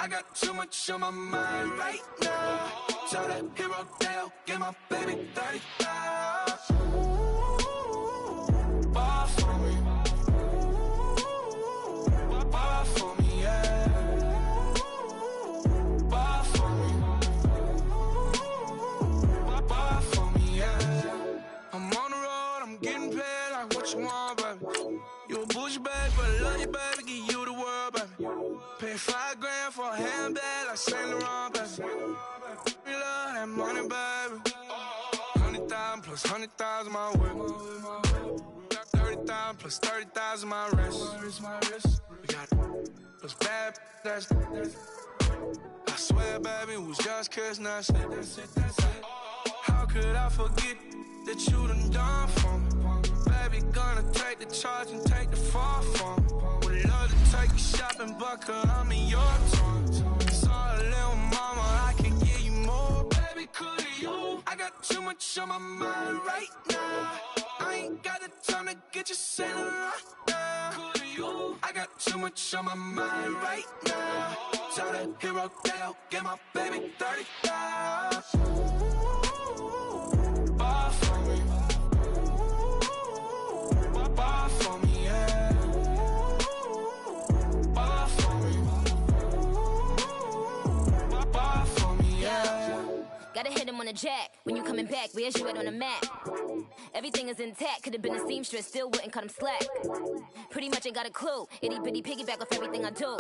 I got too much on my mind right now. Tell that hero Dale, get my baby 30,000. Ball for me. Ball for me, yeah. Ball for me. Ball for me, yeah. I'm on the road, I'm getting paid like what you want, baby. You a bougie baby, but I love you, baby. Give you the world, baby. Pay $5 grand for a handbag like Saint Laurent, baby. We love that money, baby. 100,000 plus 100,000 my whip. 30,000 plus 30,000 my wrist. We got those bad, that's I swear, baby, it was just kiss, that's it. How could I forget that you done for me? Baby, gonna take the charge and take the fall from me. Would love to take you shopping, but cause I'm in your town. Sorry, little mama, I can give you more. Baby, could you? I got too much on my mind right now. I ain't got the time to get you sailing right now. Could you? I got too much on my mind right now. Tell that hero Dale, get my baby 30,000. Ball for me. Ball for me, yeah. Ball for me. Ball for me, yeah. Gotta hit him on the jack. When you coming back, where's you at on the map? Everything is intact. Could've been a seamstress, still wouldn't cut him slack. Pretty much ain't got a clue. Itty bitty piggyback off everything I do.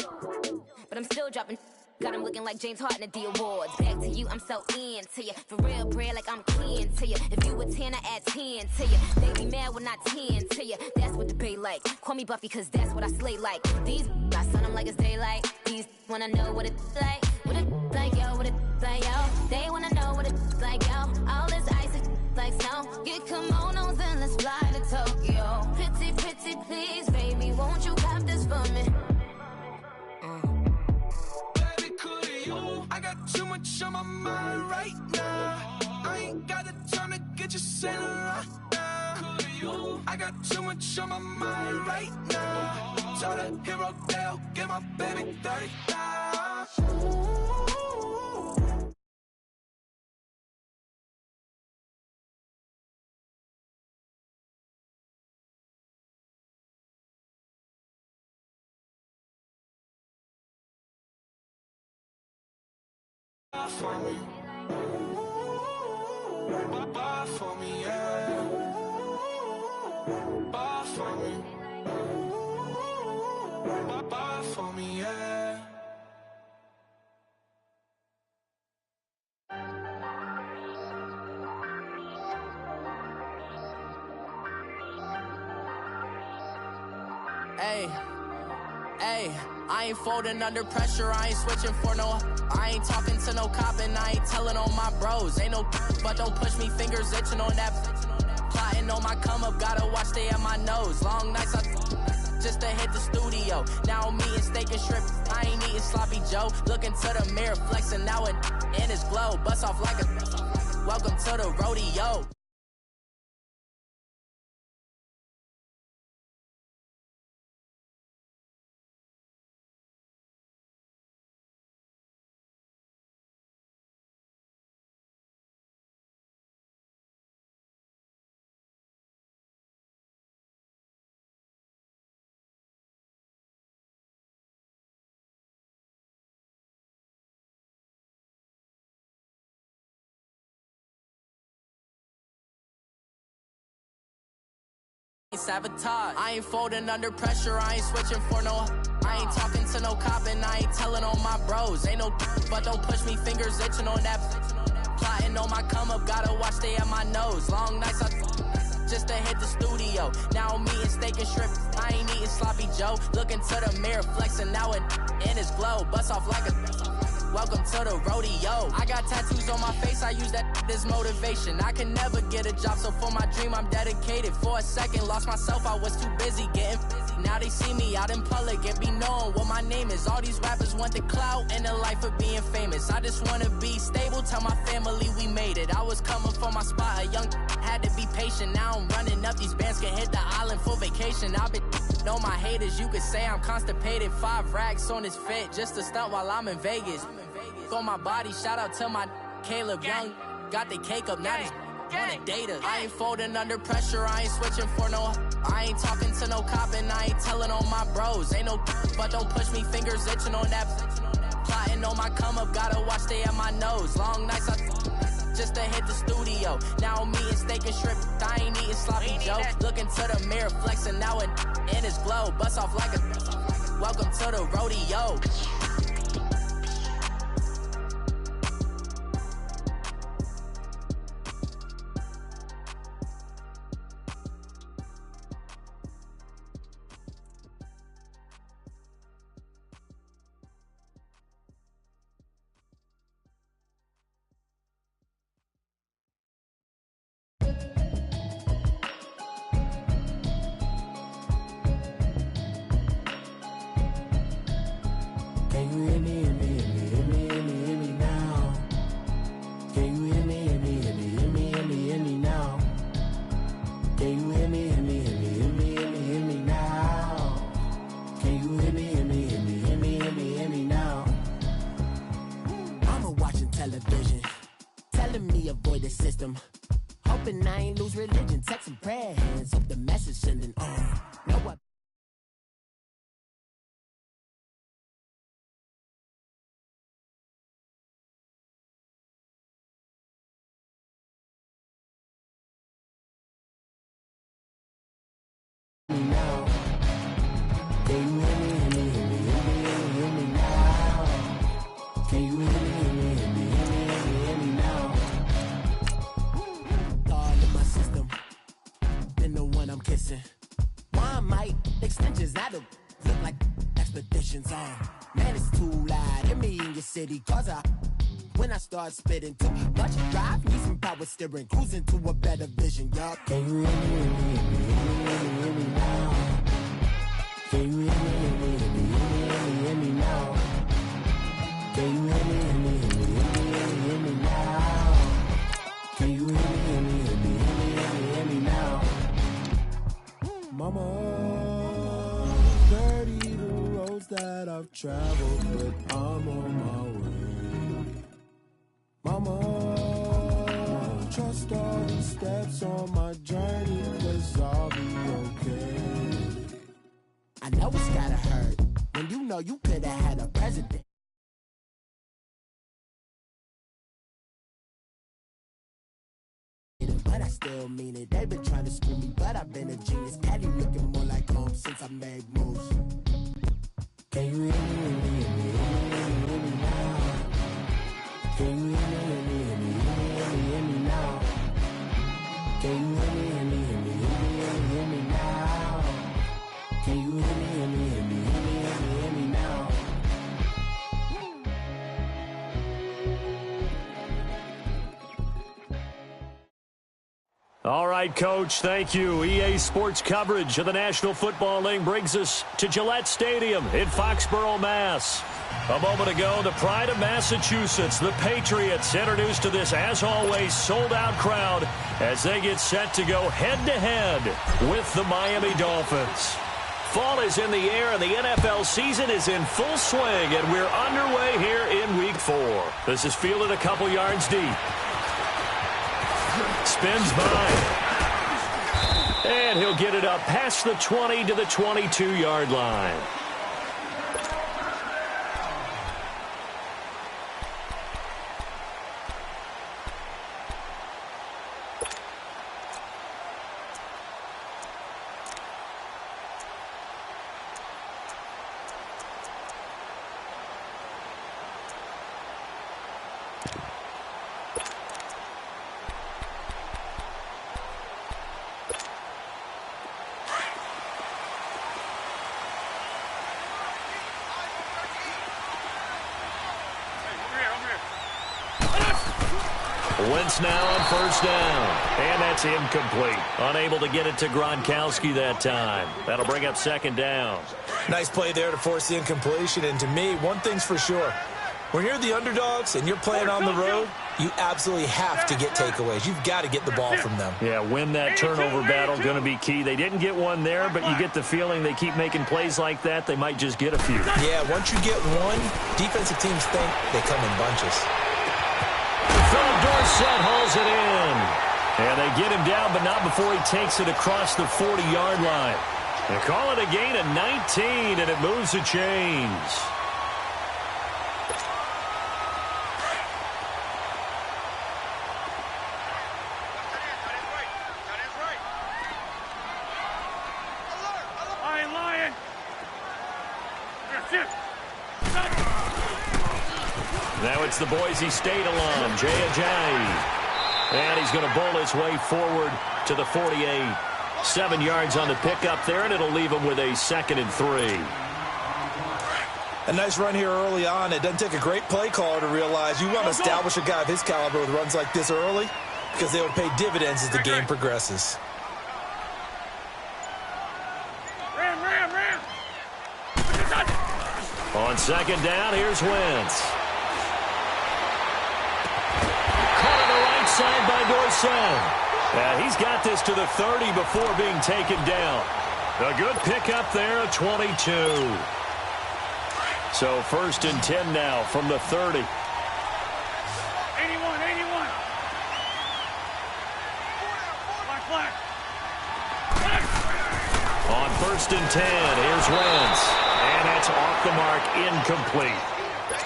But I'm still dropping. Got him looking like James Harden at the awards. Back to you, I'm so into you. For real, bread, like I'm keen to you. If you a 10, I add 10 to you. They be mad when I 10 to you. That's what the bay like. Call me Buffy, cause that's what I slay like. These, I sun them like it's daylight. These wanna know what it's like. What it like, yo, what it like, yo. They wanna know what it's like, yo. All this ice is like snow. Get kimonos and let's fly to Tokyo. Pretty, pretty, please, baby, won't you cop this for me? I got too much on my mind right now. I ain't got the time to get you sailing right now. I got too much on my mind right now. Tell that hero Dale, get my baby 30,000. Ball for me. Ball for me, yeah. Ball for me. Ball for me, yeah. Hey, hey, I ain't folding under pressure, I ain't switching for no. I ain't talking to no cop and I ain't telling on my bros. Ain't no but don't push me, fingers itching on that. Plotting on my come up, gotta watch stay at my nose. Long nights I just to hit the studio. Now I'm eating steak and shrimp, I ain't eating sloppy Joe. Looking to the mirror, flexing now and in his glow. Bust off like a welcome to the rodeo. Sabotage. I ain't folding under pressure, I ain't switching for no. I ain't talking to no cop and I ain't telling on my bros. Ain't no but don't push me, fingers itching on that. Plotting on my come up, gotta watch stay at my nose. Long nights I just to hit the studio. Now I'm eating steak and shrimp, I ain't eating sloppy Joe. Looking to the mirror, flexing now and in his glow. Bust off like a welcome to the rodeo. I got tattoos on my face, I use that as motivation. I can never get a job, so for my dream I'm dedicated. For a second, lost myself, I was too busy getting now they see me out in public and be known what my name is. All these rappers want the clout and the life of being famous. I just wanna be stable, tell my family we made it. I was coming for my spot, a young had to be patient. Now I'm running up, these bands can hit the island for vacation. I've been Know my haters, you could say I'm constipated. 5 racks on his fit, just to stunt while I'm in Vegas. On my body, shout out to my Caleb Young. Got the cake up, now he's on the data. I ain't folding under pressure, I ain't switching for no. I ain't talking to no cop and I ain't telling on my bros. Ain't no but don't push me, fingers itching on that. Plotting on my come up, gotta watch stay at my nose. Long nights just to hit the studio. Now I'm eating steak and shrimp, I ain't eating sloppy Joe. Looking to the mirror, flexing now and in his glow. Bust off like a welcome to the rodeo. Can you hear me, hear me, hear me, hear me, hear me, hear me now? Can you hear me, hear me, hear me, hear me, hear me, hear me now? Can you hear me, hear me, hear me, hear me, hear me, hear me now? Can you hear me, hear me, hear me, hear me, hear me, hear me now? Mama watching television, telling me avoid the system. Hoping I ain't lose religion, texting prayer hands, hope the message sending on. Know what? Now, can you hear me, hear me, hear me, hear me, hear me now? Can you hear me, hear me, hear me, hear me, hear me now? Thought in my system, been the one I'm kissing. Why might extensions that'll look like expeditions on? Man, it's too loud. Hear me in your city, cause when I start spitting too much drive, need some power steering, cruising to a better vision, y'all. Can you hear me, hear me, hear me, hear me, hear me now? Can you hear me, hear me, hear me, hear me, hear me now? Can you hear me, hear me, hear me, hear me, hear me now? Can you hear me, hear me, hear me, hear me, hear me, hear me now? Mama, dirty the roads that I've traveled, but I'm on my way. Mama, trust all the steps on my journey, 'cause I'll be okay. I know it's gotta hurt when you know you could've had a president. But I still mean it. They've been trying to screw me, but I've been a genius. Patty looking more like home since I made moves. Can you hear me, hear me, hear me, hear me, hear me now? Can you hear me, hear me, hear me, hear me, hear me, hear me now? Can you hear me, hear me, hear me, hear me, hear me, hear me now? Can you hear me, hear me, hear me, hear me, hear me, hear me now? All right, Coach, thank you. EA Sports coverage of the National Football League brings us to Gillette Stadium in Foxborough, Mass. A moment ago, the pride of Massachusetts, the Patriots, introduced to this, as always, sold-out crowd as they get set to go head-to-head with the Miami Dolphins. Fall is in the air, and the NFL season is in full swing, and we're underway here in Week 4. This is fielded a couple yards deep. Spins by. And he'll get it up past the 20 to the 22-yard line. Wentz now on first down. And that's incomplete. Unable to get it to Gronkowski that time. That'll bring up second down. Nice play there to force the incompletion. And to me, one thing's for sure. When you're the underdogs and you're playing on the road, You absolutely have to get takeaways. You've got to get the ball from them. Yeah, win that turnover battle, going to be key. They didn't get one there, but you get the feeling they keep making plays like that, they might just get a few. Yeah, once you get one, defensive teams think they come in bunches. Philip Dorsett hauls it in. And they get him down, but not before he takes it across the 40-yard line. They call it a gain of 19, and it moves the chains. Now it's the Boise State alum, Jay Ajayi. And he's going to bowl his way forward to the 48. 7 yards on the pickup there, and it'll leave him with a 2nd and 3. A nice run here early on. It doesn't take a great play caller to realize you want to establish a guy of his caliber with runs like this early because they will pay dividends as the game progresses. On 2nd down, here's Wentz. Caught on the right side by Dorsett. He's got this to the 30 before being taken down. A good pickup there, a 22. So 1st and 10 now from the 30. 81. On 1st and 10, here's Wentz. And that's off the mark, incomplete.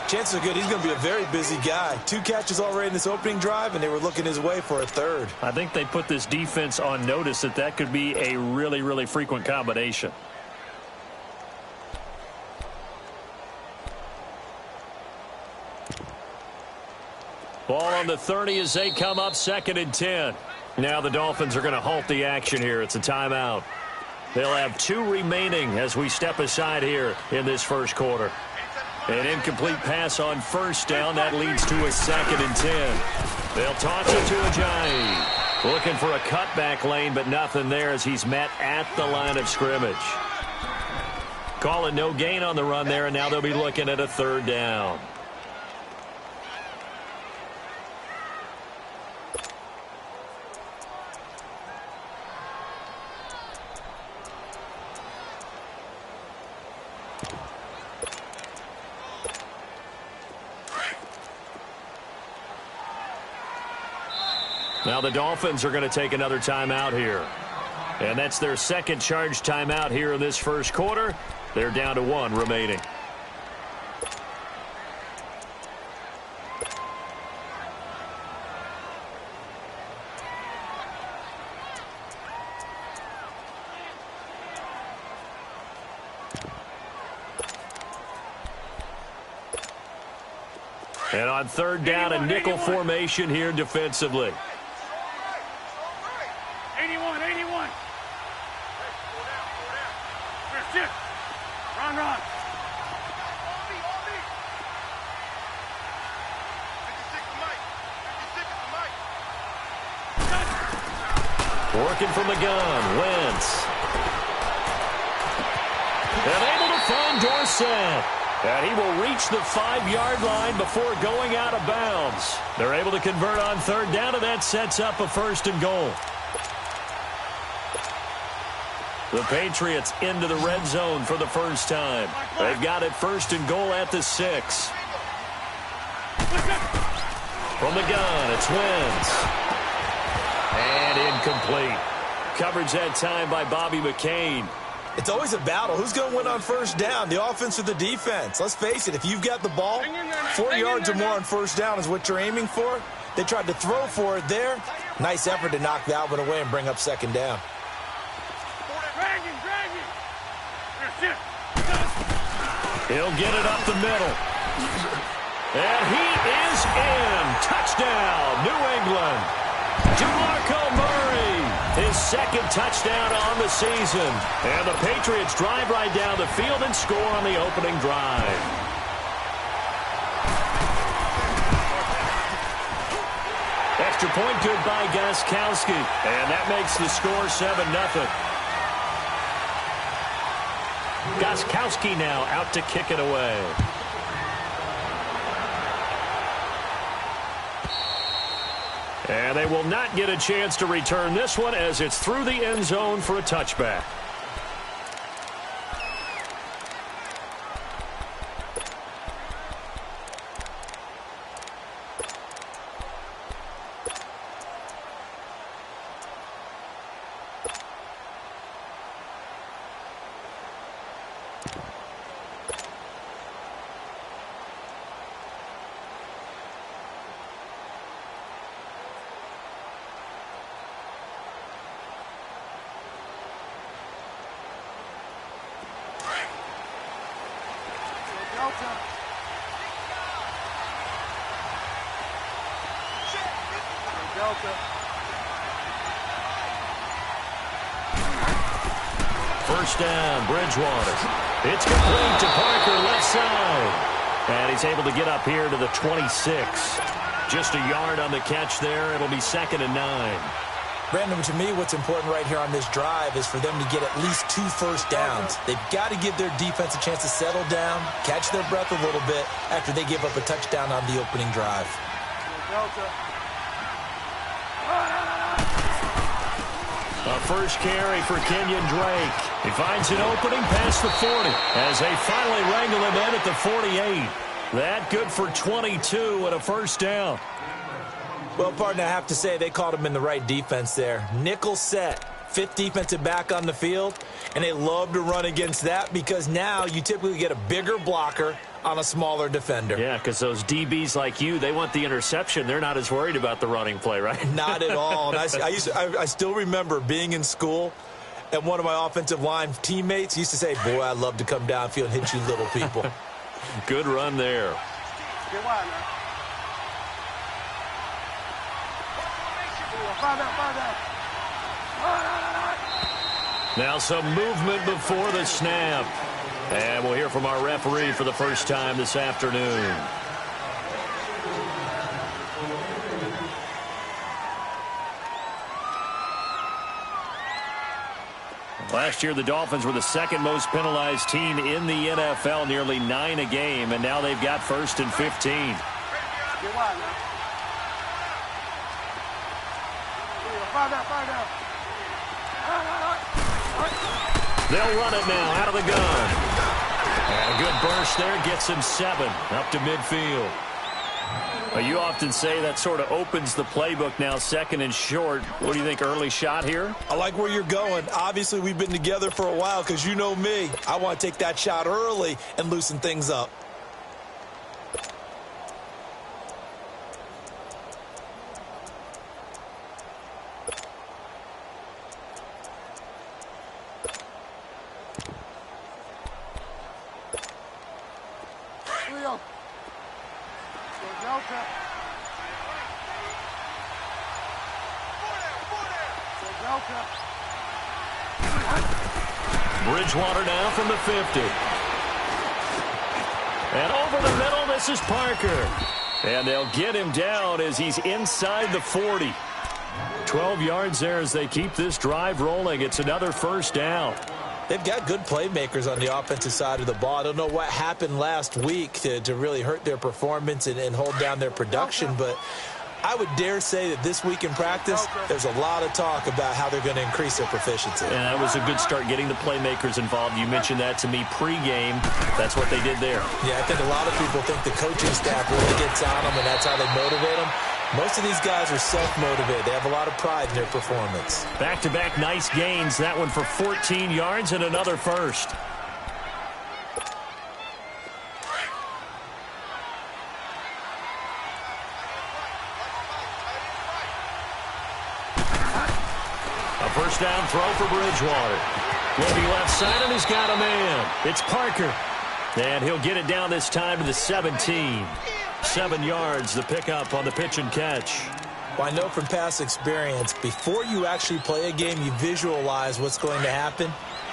Chances are good he's going to be a very busy guy. 2 catches already in this opening drive, and they were looking his way for a 3rd. I think they put this defense on notice that could be a really, really frequent combination. Ball on the 30 as they come up 2nd and 10. Now the Dolphins are going to halt the action here. It's a timeout. They'll have 2 remaining as we step aside here in this first quarter. An incomplete pass on 1st down. That leads to a 2nd and 10. They'll toss it to Ajayi. Looking for a cutback lane, but nothing there as he's met at the line of scrimmage. Call it no gain on the run there, and now they'll be looking at a 3rd down. Now the Dolphins are going to take another timeout here. And that's their 2nd charge timeout here in this first quarter. They're down to 1 remaining. And on 3rd down, a nickel formation here defensively. 81. Run. Working from the gun, Wentz. And able to find Dorsett. And he will reach the 5-yard line before going out of bounds. They're able to convert on 3rd down, and that sets up a 1st and goal. The Patriots into the red zone for the first time. They've got it 1st and goal at the 6. From the gun, it's Wentz. And incomplete. Coverage that time by Bobby McCain. It's always a battle. Who's going to win on 1st down, the offense or the defense? Let's face it, if you've got the ball, 4 yards or more on 1st down is what you're aiming for. They tried to throw for it there. Nice effort to knock that one away and bring up 2nd down. He'll get it up the middle. And he is in. Touchdown, New England. DeMarco Murray, his 2nd touchdown on the season. And the Patriots drive right down the field and score on the opening drive. Extra point good by Gostkowski. And that makes the score 7-0. Gostkowski now out to kick it away. And they will not get a chance to return this one as it's through the end zone for a touchback. First down, Bridgewater. It's complete to Parker, left side. And he's able to get up here to the 26. Just a yard on the catch there. It'll be 2nd and 9. Brandon, to me, what's important right here on this drive is for them to get at least 2 first downs. They've got to give their defense a chance to settle down, catch their breath a little bit after they give up a touchdown on the opening drive. A first carry for Kenyon Drake. He finds an opening past the 40 as they finally wrangle him in at the 48. That good for 22 and a first down. Well, partner, I have to say they called him in the right defense there. Nickel set, 5th defensive back on the field, and they love to run against that because now you typically get a bigger blocker on a smaller defender. Yeah, because those DBs like you, they want the interception. They're not as worried about the running play, right? Not at all. And I still remember being in school, and one of my offensive line teammates used to say, boy, I'd love to come downfield and hit you little people. Good run there. Now some movement before the snap. And we'll hear from our referee for the first time this afternoon. Last year, the Dolphins were the 2nd most penalized team in the NFL, nearly 9 a game, and now they've got 1st and 15. They'll run it now out of the gun. And a good burst there gets him 7 up to midfield. You often say that sort of opens the playbook now, 2nd and short. What do you think, early shot here? I like where you're going. Obviously, we've been together for a while because you know me. I want to take that shot early and loosen things up. Bridgewater now from the 50. And over the middle, this is Parker. And they'll get him down as he's inside the 40. 12 yards there as they keep this drive rolling. It's another first down. They've got good playmakers on the offensive side of the ball. I don't know what happened last week to really hurt their performance and hold down their production, but I would dare say that this week in practice, there's a lot of talk about how they're going to increase their proficiency. And that was a good start, getting the playmakers involved. You mentioned that to me pregame. That's what they did there. Yeah, I think a lot of people think the coaching staff really gets on them, and that's how they motivate them. Most of these guys are self-motivated. They have a lot of pride in their performance. Back-to-back nice gains. That one for 14 yards and another first. A first down throw for Bridgewater. Looking left side, and he's got a man. It's Parker. And he'll get it down this time to the 17. 7 yards, the pickup on the pitch and catch. Well, I know from past experience, before you actually play a game, you visualize what's going to happen.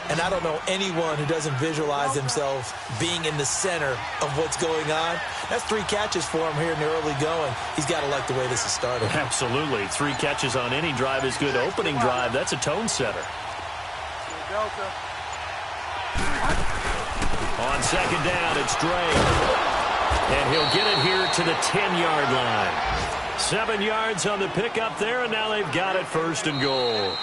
And I don't know anyone who doesn't visualize themselves being in the center of what's going on. That's 3 catches for him here in the early going. He's got to like the way this is started. Absolutely. 3 catches on any drive is good. Opening drive, that's a tone setter. On second down, it's Drake. And he'll get it here to the 10-yard line. 7 yards on the pickup there, and now they've got it 1st and goal.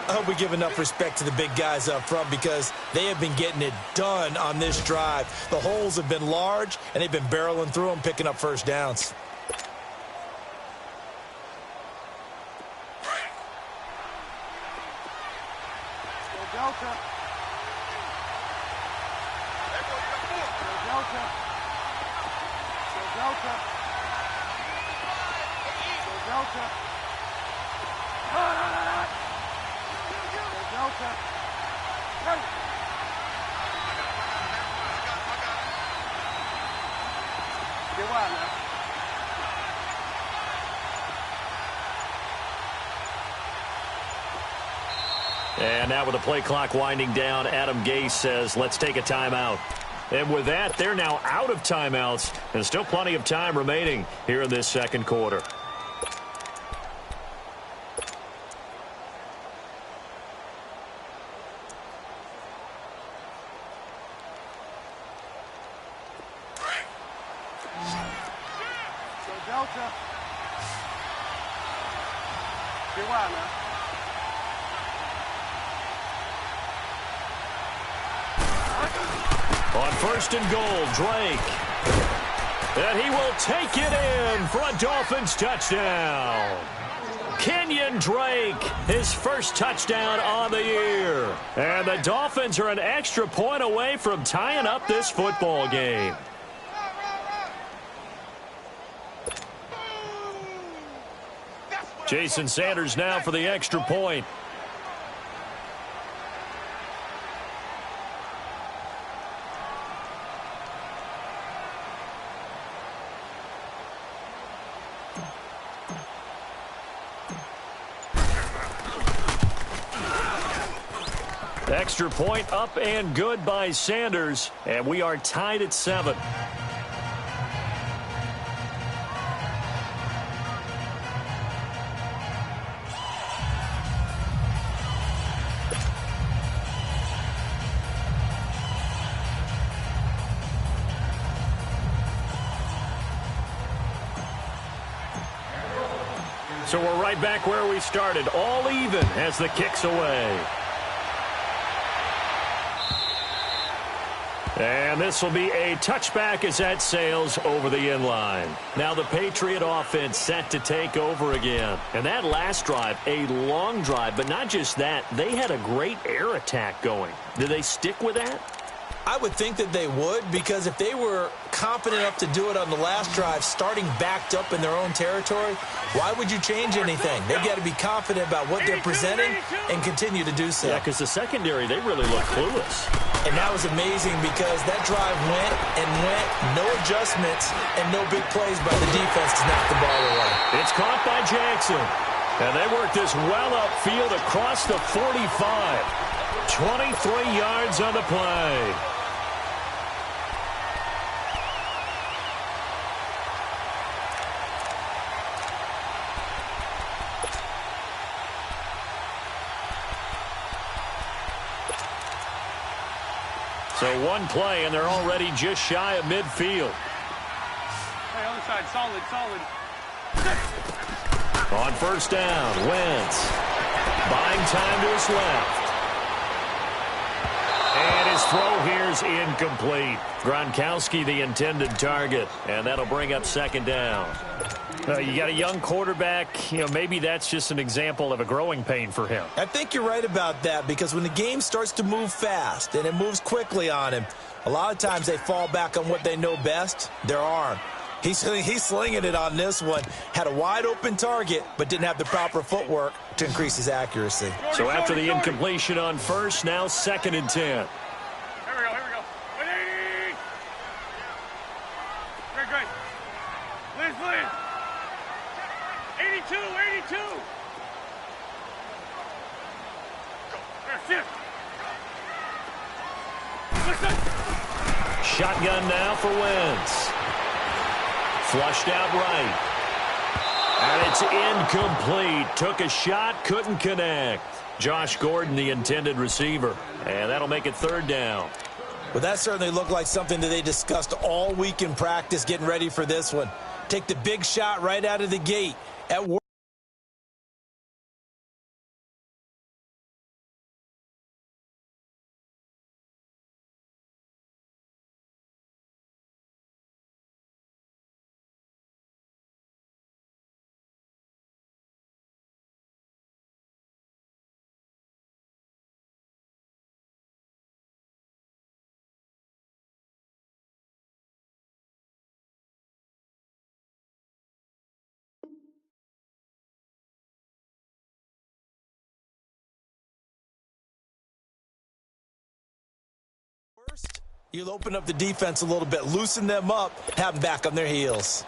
I hope we give enough respect to the big guys up front because they have been getting it done on this drive. The holes have been large, and they've been barreling through them, picking up 1st downs. Delta. Delta. Delta. Delta. Delta. Get wild now. And now with the play clock winding down, Adam Gase says, let's take a timeout. And with that, they're now out of timeouts, and still plenty of time remaining here in this 2nd quarter. So Delta. Get wild now. On 1st and goal, Drake. And he will take it in for a Dolphins touchdown. Kenyon Drake, his 1st touchdown on the year. And the Dolphins are an extra point away from tying up this football game. Jason Sanders now for the extra point. Extra point up and good by Sanders, and we are tied at 7. So we're right back where we started, all even as the kick's away. And this will be a touchback as that sails over the inline. Now the Patriot offense set to take over again. And that last drive, a long drive, but not just that, they had a great air attack going. Did they stick with that? I would think that they would, because if they were confident enough to do it on the last drive, starting backed up in their own territory, why would you change anything? They've got to be confident about what they're presenting and continue to do so. Yeah, because the secondary, they really look clueless. And that was amazing because that drive went and went, no adjustments and no big plays by the defense to knock the ball away. It's caught by Jackson. And they work this well upfield across the 45. 23 yards on the play. So one play, and they're already just shy of midfield. Hey, other side, solid, solid. On 1st down, Wentz buying time to his left. And his throw here's incomplete. Gronkowski the intended target, and that'll bring up 2nd down. You got a young quarterback, maybe that's just an example of a growing pain for him. I think you're right about that, because when the game starts to move fast and it moves quickly on him, a lot of times they fall back on what they know best, their arm. He's slinging it on this one. Had a wide open target, but didn't have the proper footwork to increase his accuracy. So after the incompletion on 1st, now 2nd and 10. Here we go, here we go. Great, great. Liz. 82, 82. There, Shotgun now for Wentz. Flushed out right. And it's incomplete. Took a shot, couldn't connect. Josh Gordon, the intended receiver. And that'll make it 3rd down. Well, that certainly looked like something that they discussed all week in practice getting ready for this one. Take the big shot right out of the gate. At work. First, you'll open up the defense a little bit, loosen them up, have them back on their heels.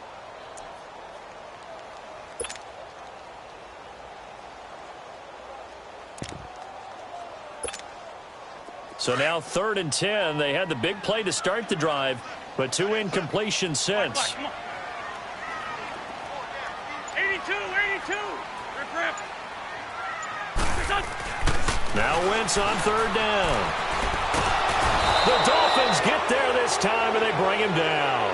So now 3rd and 10. They had the big play to start the drive, but 2 incompletions since. 82, 82. Rip, rip. Now Wentz on 3rd down. The Dolphins get there this time, and they bring him down.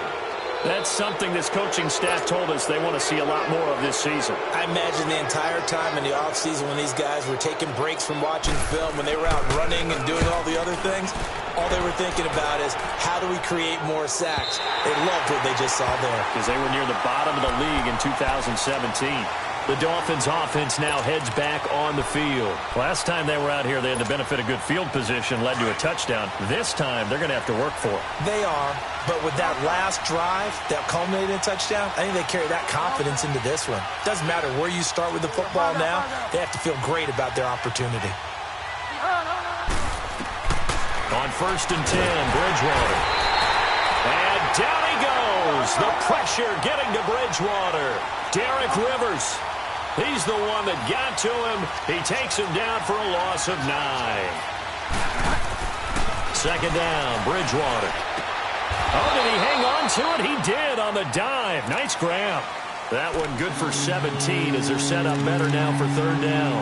That's something this coaching staff told us they want to see a lot more of this season. I imagine the entire time in the offseason when these guys were taking breaks from watching film, when they were out running and doing all the other things, all they were thinking about is, how do we create more sacks? They loved what they just saw there. Because they were near the bottom of the league in 2017. The Dolphins offense now heads back on the field. Last time they were out here, they had the benefit of good field position, led to a touchdown. This time, they're going to have to work for it. They are, but with that last drive that culminated in a touchdown, I think they carry that confidence into this one. Doesn't matter where you start with the football now, they have to feel great about their opportunity. On 1st and 10, Bridgewater. And down he goes. The pressure getting to Bridgewater. Derek Rivers. He's the one that got to him. He takes him down for a loss of 9. 2nd down, Bridgewater. Oh, did he hang on to it? He did on the dive. Nice grab. That one good for 17 as they're set up better now for 3rd down.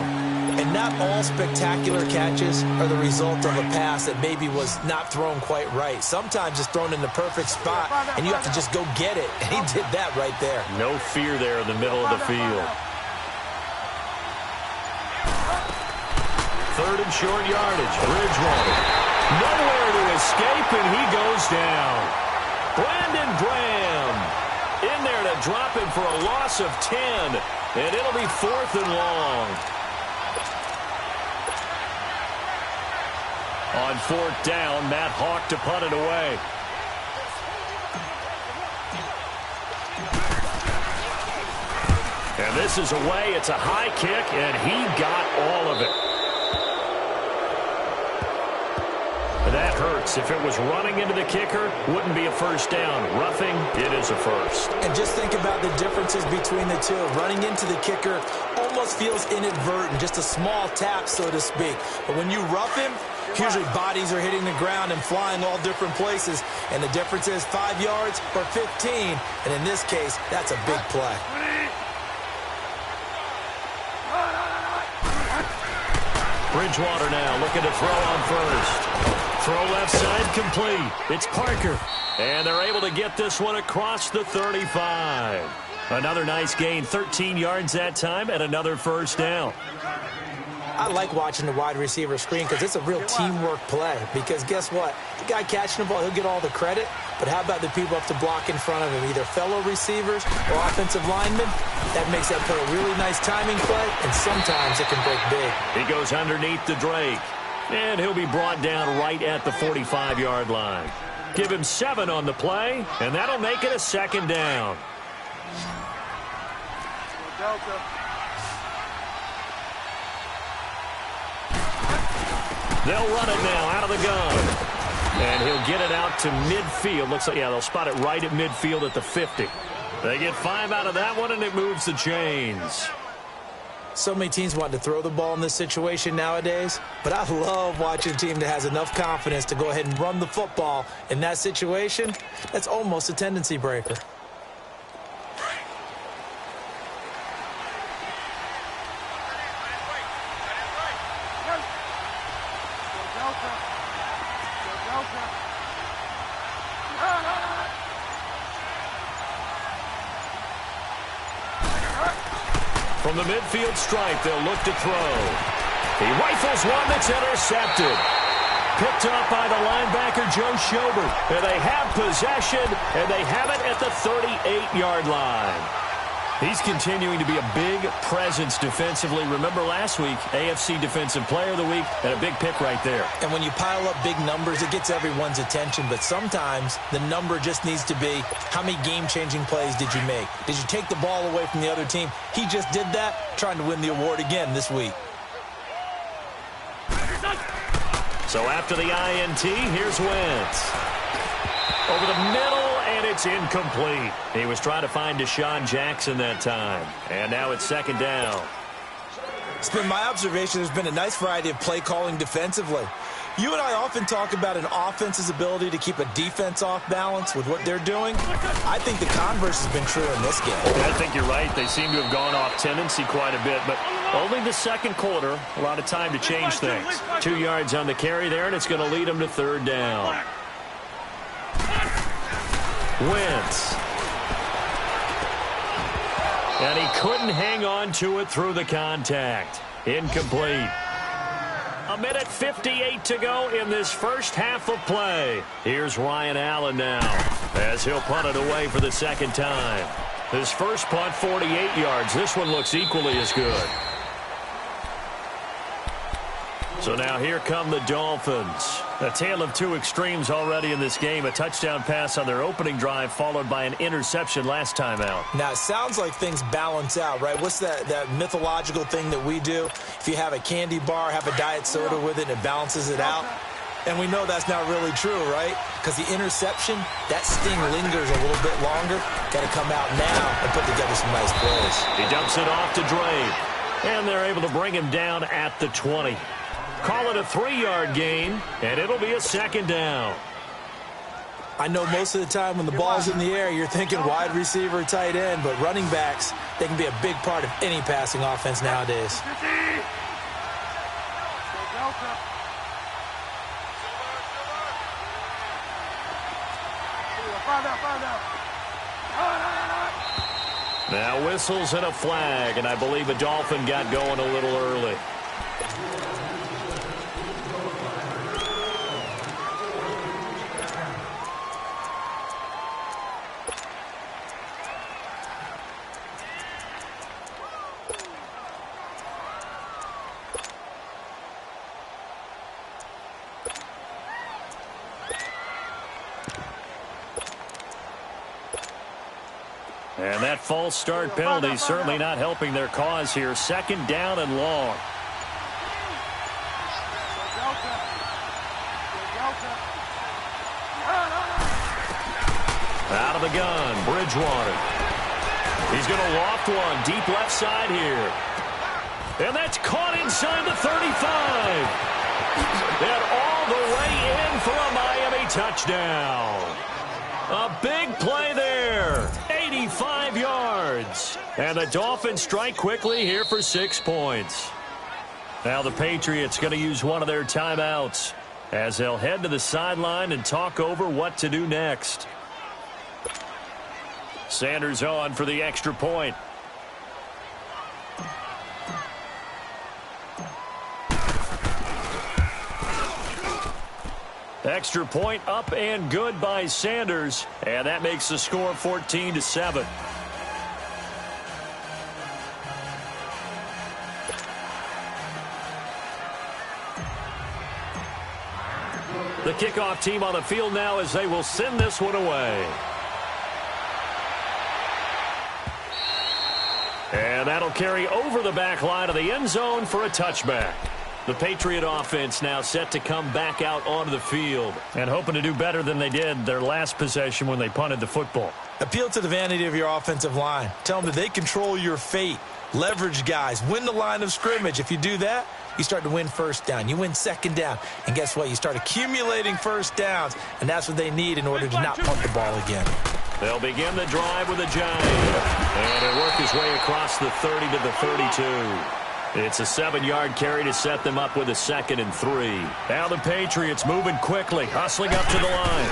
And not all spectacular catches are the result of a pass that maybe was not thrown quite right. Sometimes it's thrown in the perfect spot, and you have to just go get it. And he did that right there. No fear there in the middle of the field. 3rd and short yardage. Bridgewater. Nowhere to escape, and he goes down. Brandon Graham in there to drop him for a loss of 10, and it'll be 4th and long. On 4th down, Matt Hawk to punt it away. And this is away. It's a high kick, and he got all of it. That hurts. If it was running into the kicker, wouldn't be a 1st down. Roughing, it is a 1st. And just think about the differences between the two. Running into the kicker almost feels inadvertent, just a small tap, so to speak. But when you rough him, usually bodies are hitting the ground and flying all different places. And the difference is 5 yards or 15. And in this case, that's a big play. Bridgewater now looking to throw on 1st. Throw left side complete. It's Parker. And they're able to get this one across the 35. Another nice gain, 13 yards that time, and another 1st down. I like watching the wide receiver screen because it's a real teamwork play. Because guess what? The guy catching the ball, he'll get all the credit. But how about the people up to block in front of him, either fellow receivers or offensive linemen? That makes that play a really nice timing play, and sometimes it can break big. He goes underneath the Drake, and he'll be brought down right at the 45-yard line. Give him 7 on the play, and that'll make it a 2nd down. They'll run it now out of the gun. And he'll get it out to midfield. Looks like, yeah, they'll spot it right at midfield at the 50. They get 5 out of that one, and it moves the chains. So many teams want to throw the ball in this situation nowadays, but I love watching a team that has enough confidence to go ahead and run the football. In that situation, that's almost a tendency breaker. From the midfield stripe, they'll look to throw. He rifles one that's intercepted. Picked up by the linebacker, Joe Schobert. And they have possession, and they have it at the 38-yard line. He's continuing to be a big presence defensively. Remember last week, AFC Defensive Player of the Week, and a big pick right there. And when you pile up big numbers, it gets everyone's attention. But sometimes the number just needs to be, how many game-changing plays did you make? Did you take the ball away from the other team? He just did that, trying to win the award again this week. So after the INT, here's Wentz. Over the middle, and it's incomplete. He was trying to find Deshaun Jackson that time. And now it's second down. It's been my observation there's been a nice variety of play calling defensively. You and I often talk about an offense's ability to keep a defense off balance with what they're doing. I think the converse has been true in this game. I think you're right. They seem to have gone off tendency quite a bit, but only the second quarter. A lot of time to change things. 2 yards on the carry there, and it's going to lead them to third down. Wentz. And he couldn't hang on to it through the contact. Incomplete. 1:58 to go in this first half of play. Here's Ryan Allen now as he'll punt it away for the second time. His first punt, 48 yards. This one looks equally as good. So now here come the Dolphins. A tale of two extremes already in this game. A touchdown pass on their opening drive followed by an interception last time out. Now, it sounds like things balance out, right? What's that mythological thing that we do? If you have a candy bar, have a diet soda with it, and it balances it out. And we know that's not really true, right? Because the interception, that sting lingers a little bit longer. Got to come out now and put together some nice plays. He dumps it off to Dre. And they're able to bring him down at the 20. Call it a 3-yard gain, and it'll be a second down. I know most of the time when the ball's in the air, you're thinking wide receiver, tight end, but running backs, they can be a big part of any passing offense nowadays. Now whistles and a flag, and I believe a Dolphin got going a little early. And that false start penalty certainly not helping their cause here. Second down and long. Out of the gun, Bridgewater. He's going to loft one deep left side here. And that's caught inside the 35. And all the way in for a Miami touchdown. A big play there. 85 yards. And the Dolphins strike quickly here for 6 points. Now the Patriots going to use one of their timeouts as they'll head to the sideline and talk over what to do next. Sanders on for the extra point. Extra point up and good by Sanders. And that makes the score 14-7. The kickoff team on the field now as they will send this one away. And that'll carry over the back line of the end zone for a touchback. The Patriot offense now set to come back out onto the field and hoping to do better than they did their last possession when they punted the football. Appeal to the vanity of your offensive line. Tell them that they control your fate. Leverage guys. Win the line of scrimmage. If you do that, you start to win first down. You win second down. And guess what? You start accumulating first downs. And that's what they need in order to not punt the ball again. They'll begin the drive with a giant. And he'll work his way across the 30 to the 32. It's a 7-yard carry to set them up with a 2nd and 3. Now the Patriots moving quickly, hustling up to the line.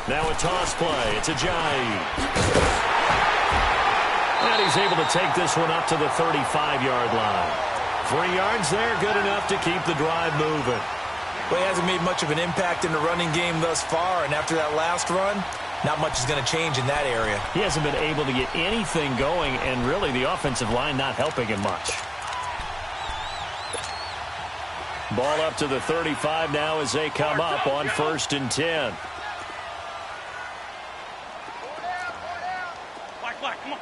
Now a toss play. It's a Ajayi. And And he's able to take this one up to the 35-yard line. 3 yards there, good enough to keep the drive moving. Well, he hasn't made much of an impact in the running game thus far, and after that last run, not much is going to change in that area. He hasn't been able to get anything going, and really the offensive line not helping him much. Ball up to the 35 now as they come up on 1st and 10. Come on.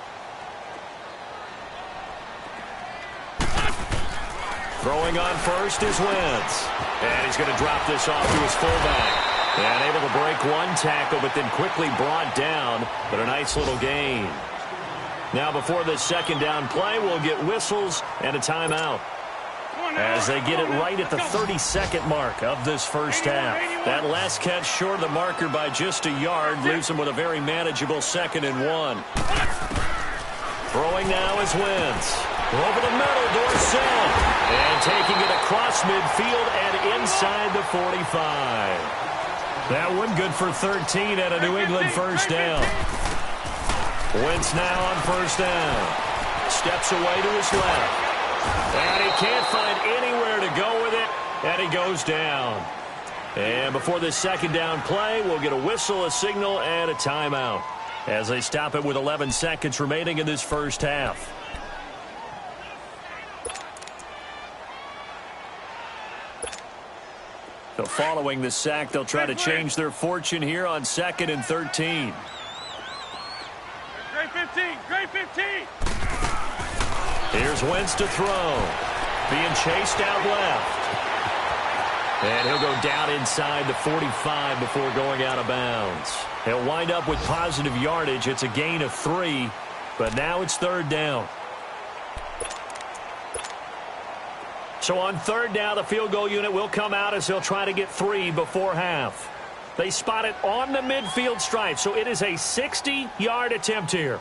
Throwing on first is Wentz. And he's going to drop this off to his fullback. And able to break one tackle, but then quickly brought down. But a nice little gain. Now before this second down play, we'll get whistles and a timeout, as they get it right at the 32nd mark of this first half. That last catch short of the marker by just a yard leaves them with a very manageable 2nd and 1. Throwing now is Wentz. Over the middle, Dorsett. And taking it across midfield and inside the 45. That one good for 13 at a New England first down. Wentz now on first down. Steps away to his left. And he can't find anywhere to go with it, and he goes down. And before this second down play, we'll get a whistle, a signal, and a timeout, as they stop it with 11 seconds remaining in this first half. So following the sack, they'll try to change their fortune here on 2nd and 13. Great 15. Great 15. Here's Wentz to throw. Being chased out left. And he'll go down inside the 45 before going out of bounds. He'll wind up with positive yardage. It's a gain of 3, but now it's 3rd down. So on 3rd down, the field goal unit will come out as they'll try to get 3 before half. They spot it on the midfield stripe, so it is a 60-yard attempt here.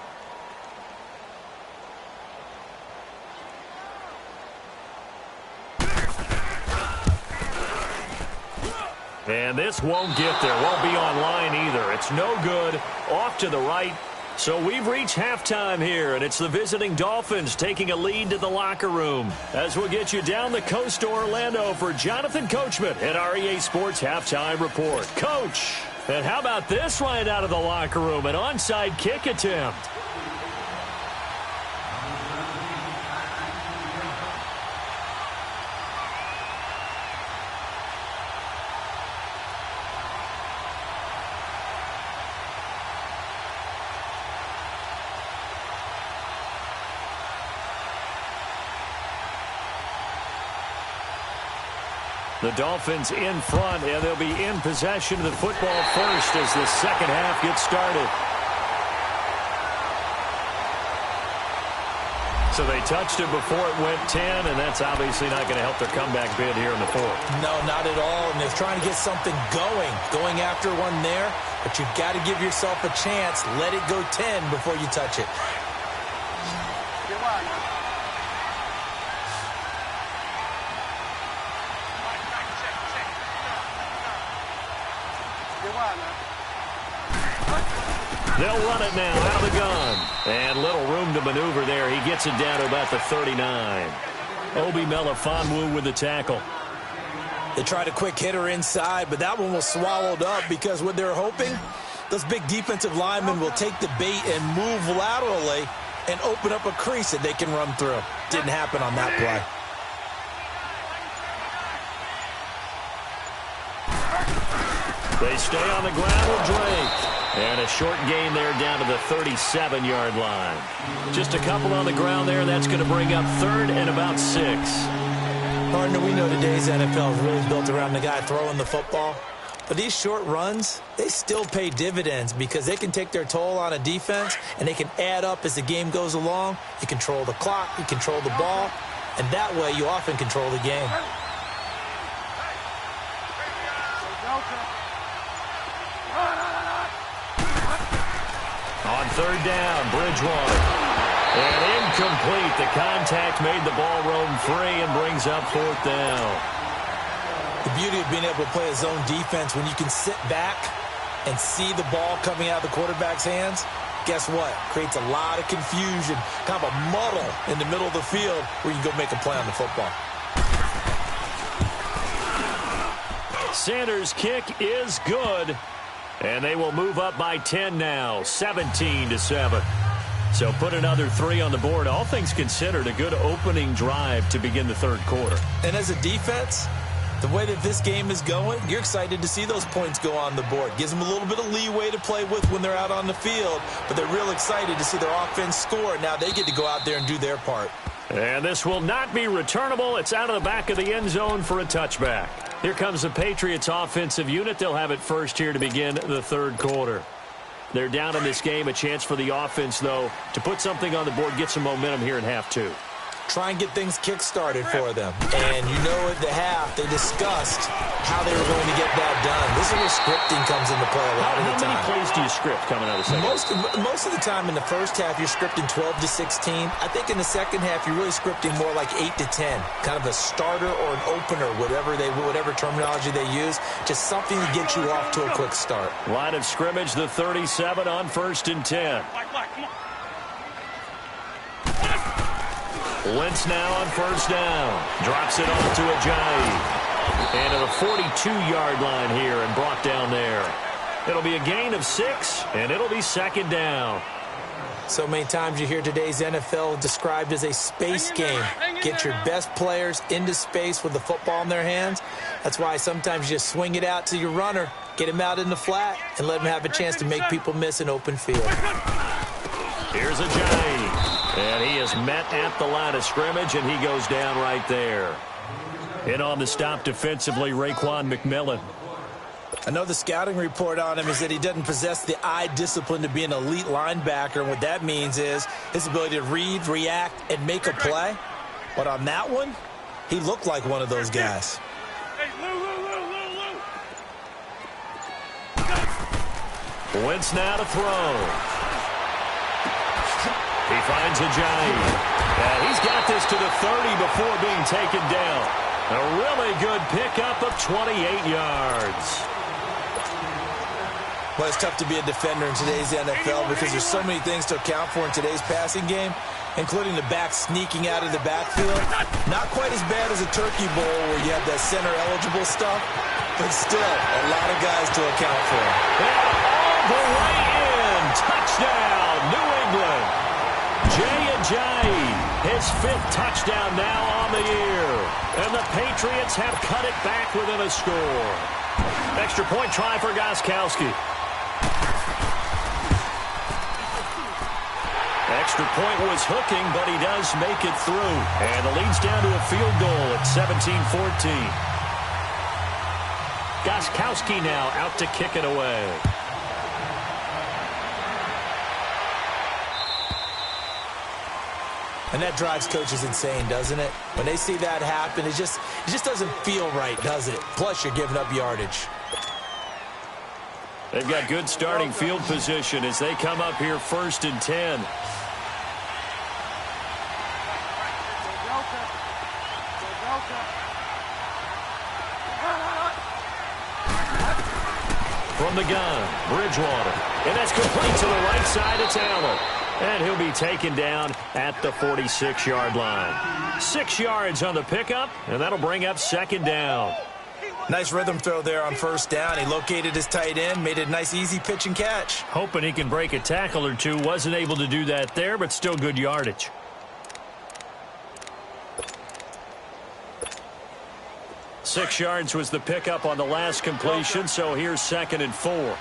And this won't get there. Won't be online either. It's no good. Off to the right. So we've reached halftime here, and it's the visiting Dolphins taking a lead to the locker room. As we'll get you down the coast to Orlando for Jonathan Coachman at our EA Sports Halftime Report. Coach, and how about this right out of the locker room? An onside kick attempt. The Dolphins in front, and they'll be in possession of the football first as the second half gets started. So they touched it before it went 10, and that's obviously not going to help their comeback bid here in the 4th. No, not at all, and they're trying to get something going after one there, but you've got to give yourself a chance. Let it go 10 before you touch it. They'll run it now out of the gun. And little room to maneuver there. He gets it down to about the 39. Obi Melifonwu with the tackle. They tried a quick hitter inside, but that one was swallowed up because what they're hoping, those big defensive linemen will take the bait and move laterally and open up a crease that they can run through. Didn't happen on that play. They stay on the ground with Drake. And a short gain there down to the 37-yard line. Just a couple on the ground there. That's going to bring up 3rd and about 6. Partner, we know today's NFL is really built around the guy throwing the football. But these short runs, they still pay dividends because they can take their toll on a defense and they can add up as the game goes along. You control the clock, you control the ball, and that way you often control the game. On 3rd down, Bridgewater. And incomplete. The contact made the ball roam free and brings up 4th down. The beauty of being able to play a zone defense when you can sit back and see the ball coming out of the quarterback's hands, guess what? Creates a lot of confusion, kind of a muddle in the middle of the field where you can go make a play on the football. Sanders' kick is good, and they will move up by 10 now, 17-7. So put another 3 on the board. All things considered, a good opening drive to begin the third quarter. And as a defense, the way that this game is going, you're excited to see those points go on the board. Gives them a little bit of leeway to play with when they're out on the field, but they're real excited to see their offense score. Now they get to go out there and do their part. And this will not be returnable. It's out of the back of the end zone for a touchback. Here comes the Patriots offensive unit. They'll have it first here to begin the third quarter. They're down in this game. A chance for the offense, though, to put something on the board, get some momentum here in half 2. Try and get things kick-started for them. And you know at the half, they discussed how they were going to get that done. This is where scripting comes into play a lot of the time. How many plays do you script coming out of the second? Most of the time in the first half, you're scripting 12 to 16. I think in the second half, you're really scripting more like 8 to 10. Kind of a starter or an opener, whatever terminology they use. Just something to get you off to a quick start. Line of scrimmage, the 37 on 1st and 10. Wentz now on 1st down. Drops it off to Ajayi. And to the 42-yard line here and brought down there. It'll be a gain of 6, and it'll be 2nd down. So many times you hear today's NFL described as a space game. Get your best players into space with the football in their hands. That's why sometimes you just swing it out to your runner, get him out in the flat, and let him have a chance to make people miss an open field. Here's Ajayi. And he is met at the line of scrimmage, and he goes down right there. In on the stop defensively, Raekwon McMillan. I know the scouting report on him is that he doesn't possess the eye discipline to be an elite linebacker. And what that means is his ability to read, react, and make a play. But on that one, he looked like one of those guys. Wentz now to throw. He finds Ajayi. And he's got this to the 30 before being taken down. A really good pickup of 28 yards. Well, it's tough to be a defender in today's NFL because there's so many things to account for in today's passing game, including the back sneaking out of the backfield. Not quite as bad as a turkey bowl where you have that center-eligible stuff, but still a lot of guys to account for. And all the way in. Touchdown, New England. Ajayi, his 5th touchdown now on the year. And the Patriots have cut it back within a score. Extra point try for Gostkowski. Extra point was hooking, but he does make it through. And the lead's down to a field goal at 17-14. Gostkowski now out to kick it away. And that drives coaches insane, doesn't it? When they see that happen, it just doesn't feel right, does it? Plus, you're giving up yardage. They've got good starting field position as they come up here 1st and 10. From the gun, Bridgewater. And that's complete to the right side. It's Allen. And he'll be taken down at the 46-yard line. 6 yards on the pickup, and that'll bring up 2nd down. Nice rhythm throw there on 1st down. He located his tight end, made it a nice, easy pitch and catch. Hoping he can break a tackle or two. Wasn't able to do that there, but still good yardage. Six yards was the pickup on the last completion, so here's 2nd and 4.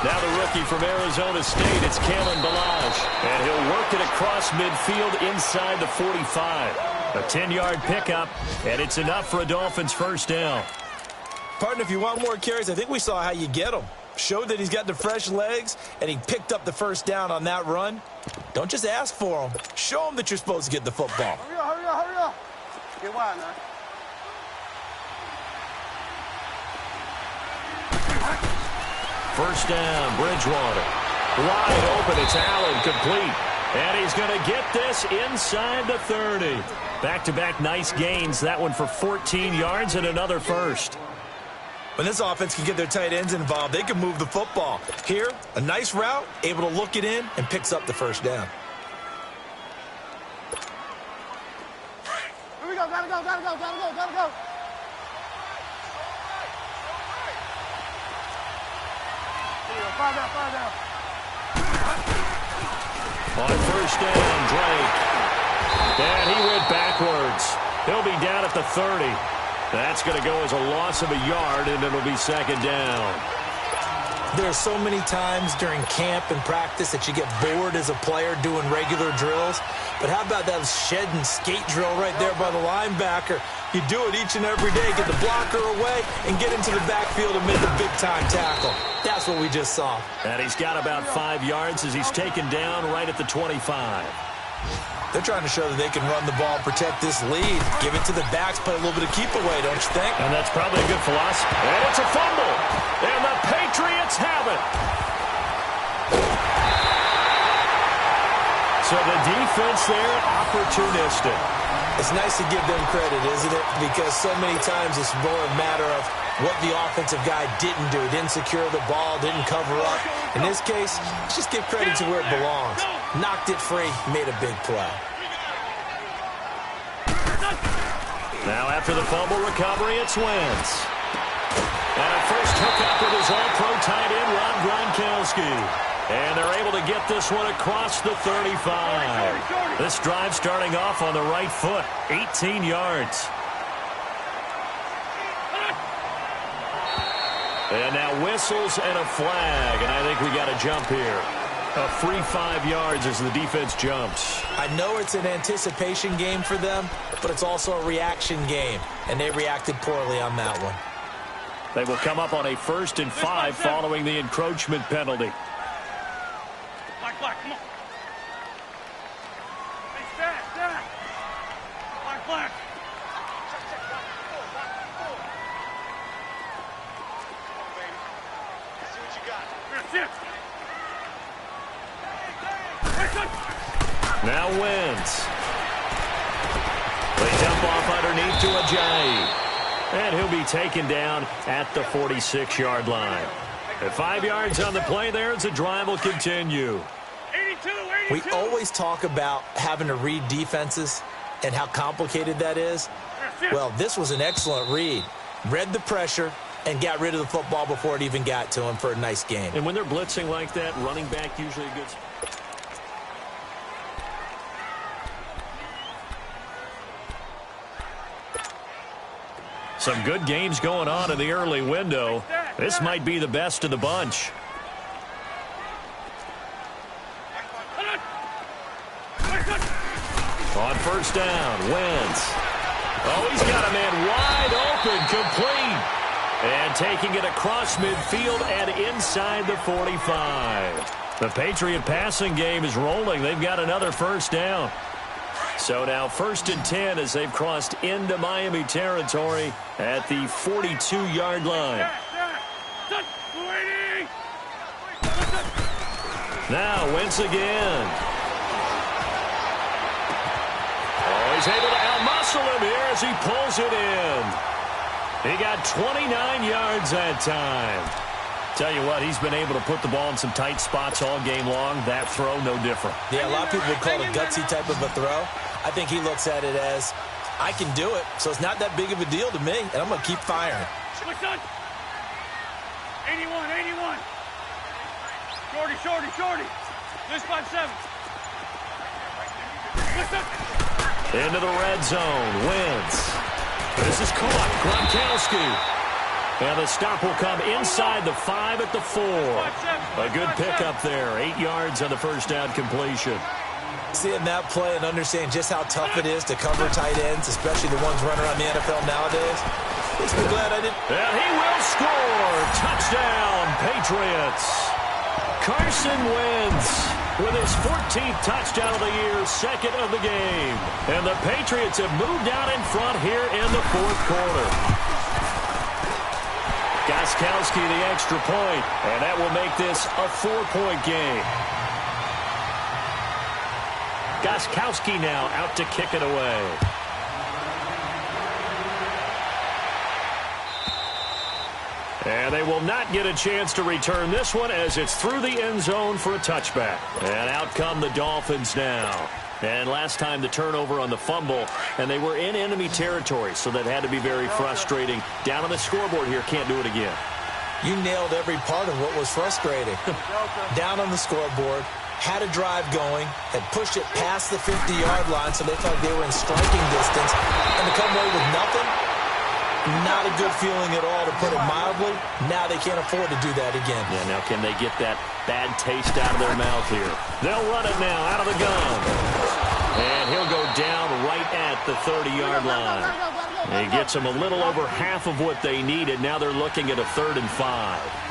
Now the rookie from Arizona State, it's Kalen Ballage. And he'll work it across midfield inside the 45. A 10-yard pickup, and it's enough for a Dolphins 1st down. Partner, if you want more carries, I think we saw how you get them. Showed that he's got the fresh legs, and he picked up the 1st down on that run. Don't just ask for them. Show them that you're supposed to get the football. Hurry up. Get wide now. First down, Bridgewater. Wide open, it's Allen, complete. And he's going to get this inside the 30. Back-to-back nice gains. That one for 14 yards and another first. When this offense can get their tight ends involved, they can move the football. Here, a nice route, able to look it in, and picks up the first down. Here we go, gotta go. Fire down. On first down, Drake. And he went backwards. He'll be down at the 30. That's going to go as a loss of a yard, and it'll be second down. There are so many times during camp and practice that you get bored as a player doing regular drills. But how about that shed and skate drill right there by the linebacker? You do it each and every day. Get the blocker away and get into the backfield and make a big-time tackle. That's what we just saw. And he's got about 5 yards as he's taken down right at the 25. They're trying to show that they can run the ball, protect this lead, give it to the backs, play a little bit of keep away, don't you think? And that's probably a good philosophy. And it's a fumble. And the Patriots have it. So the defense there, opportunistic. It's nice to give them credit, isn't it? Because so many times it's more a matter of what the offensive guy didn't do. Didn't secure the ball, didn't cover up. In this case, let's just give credit to where it belongs. Knocked it free, made a big play. Now after the fumble recovery, it's Wentz. And a first hookup with his all-pro tight end, Rob Gronkowski. And they're able to get this one across the 35. This drive starting off on the right foot, 18 yards. And now whistles and a flag, and I think we got a jump here. A free 5 yards as the defense jumps. I know it's an anticipation game for them, but it's also a reaction game, and they reacted poorly on that one. They will come up on a 1st and 5 following the encroachment penalty. Black, come on. Hey, stand. Black. Now Wentz. They dump off underneath to Ajayi. And he'll be taken down at the 46-yard line. At 5 yards on the play there as the drive will continue. 82. We always talk about having to read defenses and how complicated that is. Well, this was an excellent read. Read the pressure and got rid of the football before it even got to him for a nice game. And when they're blitzing like that, running back usually a good... Some good games going on in the early window. This might be the best of the bunch. On first down, Wentz. Oh, he's got a man wide open, complete. And taking it across midfield and inside the 45. The Patriot passing game is rolling. They've got another first down. So now 1st and 10 as they've crossed into Miami territory at the 42-yard line. Now Wentz again. Oh, he's able to outmuscle him here as he pulls it in. He got 29 yards that time. Tell you what, he's been able to put the ball in some tight spots all game long. That throw, no different. Yeah, a lot of people would call it a gutsy type of a throw. I think he looks at it as, I can do it, so it's not that big of a deal to me, and I'm going to keep firing. 81. Shorty. This 5-7. Into the red zone. Wentz. This is caught. Gronkowski. And the stop will come inside the 5 at the 4. A good pickup there. 8 yards on the first down completion. Seeing that play and understanding just how tough it is to cover tight ends, especially the ones running around the NFL nowadays, makes me glad I didn't. And he will score. Touchdown, Patriots. Carson Wentz with his 14th touchdown of the year, 2nd of the game. And the Patriots have moved out in front here in the 4th quarter. Gostkowski the extra point, and that will make this a 4-point game. Gostkowski now out to kick it away. And they will not get a chance to return this one as it's through the end zone for a touchback. And out come the Dolphins now. And last time the turnover on the fumble, and they were in enemy territory, so that had to be very frustrating. Down on the scoreboard here, can't do it again. You nailed every part of what was frustrating. Down on the scoreboard, had a drive going, had pushed it past the 50-yard line, so they thought they were in striking distance, and to come away with nothing, not a good feeling at all, to put it mildly. Now they can't afford to do that again. Yeah, now can they get that bad taste out of their mouth here? They'll run it now out of the gun. And he'll go down right at the 30-yard line. He gets them a little over half of what they needed. Now they're looking at a 3rd and 5.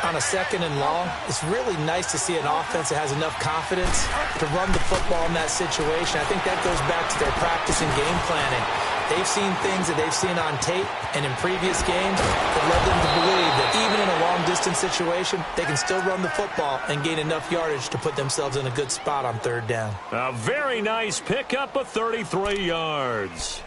On a 2nd and long, it's really nice to see an offense that has enough confidence to run the football in that situation. I think that goes back to their practice and game planning. They've seen things that they've seen on tape and in previous games that led them to believe that even in a long-distance situation, they can still run the football and gain enough yardage to put themselves in a good spot on 3rd down. A very nice pickup of 33 yards.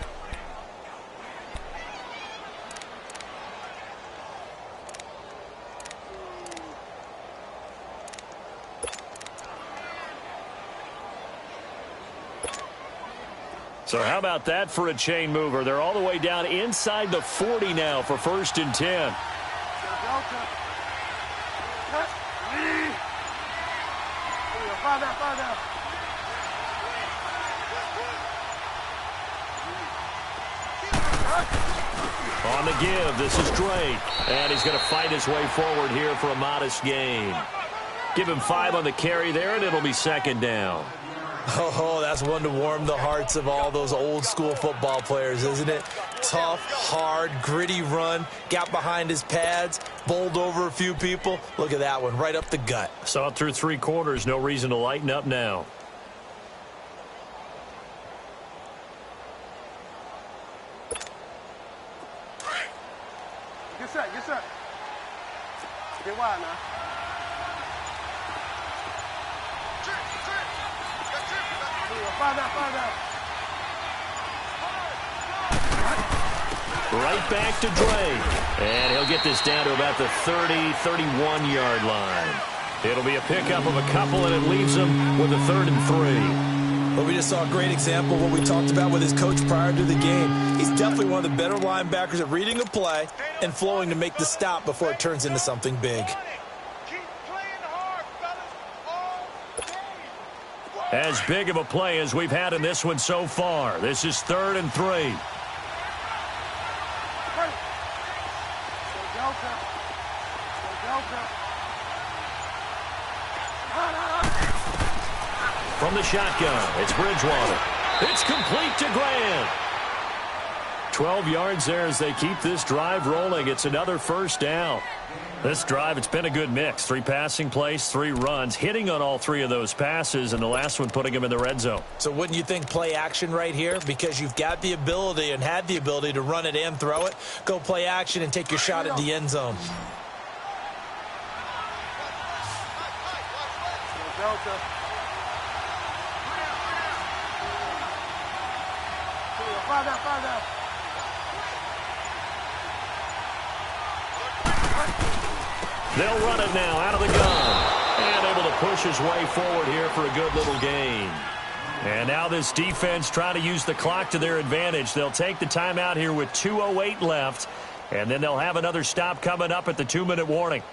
So how about that for a chain mover? They're all the way down inside the 40 now for 1st and 10. On the give, this is Drake. And he's going to fight his way forward here for a modest gain. Give him 5 on the carry there, and it'll be 2nd down. Oh, that's one to warm the hearts of all those old-school football players, isn't it? Tough, hard, gritty run, got behind his pads, bowled over a few people. Look at that one, right up the gut. Saw it through 3 quarters, no reason to lighten up now. Get set, get set. Get wide now. Right back to Drake. And he'll get this down to about the 30, 31-yard line. It'll be a pickup of a couple, and it leaves him with a 3rd and 3. Well, we just saw a great example of what we talked about with his coach prior to the game. He's definitely one of the better linebackers at reading a play and flowing to make the stop before it turns into something big. As big of a play as we've had in this one so far. This is 3rd and 3. From the shotgun, it's Bridgewater. It's complete to Grant. 12 yards there as they keep this drive rolling. It's another 1st down. This drive, it's been a good mix. 3 passing plays, 3 runs, hitting on all 3 of those passes, and the last one putting them in the red zone. So wouldn't you think play action right here? Because you've got the ability and had the ability to run it and throw it. Go play action and take your shot at the end zone. They'll run it now out of the gun. And able to push his way forward here for a good little gain. And now this defense trying to use the clock to their advantage. They'll take the timeout here with 2:08 left. And then they'll have another stop coming up at the 2-minute warning.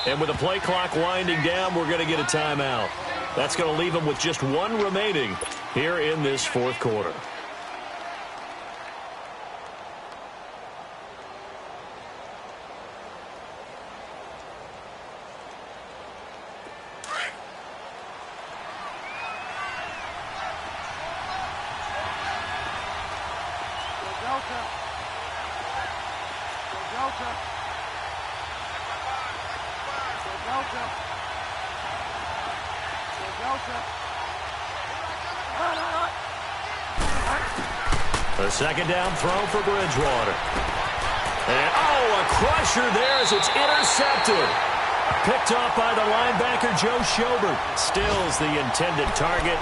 And with the play clock winding down, we're going to get a timeout. That's going to leave them with just 1 remaining here in this 4th quarter. A second down throw for Bridgewater. And, a crusher there as it's intercepted. Picked off by the linebacker, Joe Schobert. Stills the intended target.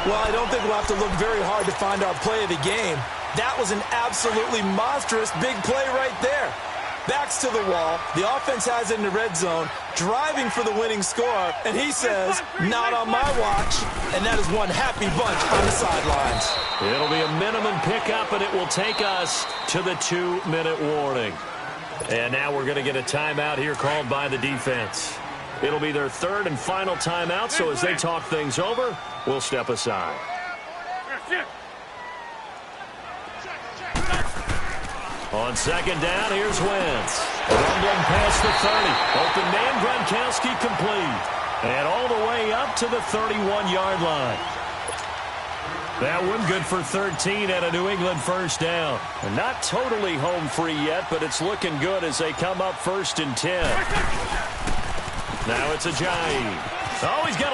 Well, I don't think we'll have to look very hard to find our play of the game. That was an absolutely monstrous big play right there. Backs to the wall. The offense has it in the red zone, driving for the winning score, and he says, not on my watch. And that is one happy bunch on the sidelines. It'll be a minimum pickup, and it will take us to the 2-minute warning. And now we're going to get a timeout here called by the defense. It'll be their third and final timeout, so as they talk things over, we'll step aside. On second down, here's Wentz. Rumbling past the 30. Open man, Gronkowski complete. And all the way up to the 31-yard line. That one good for 13 at a New England first down. And not totally home free yet, but it's looking good as they come up 1st and 10. Now it's Ajayi. Oh, he's got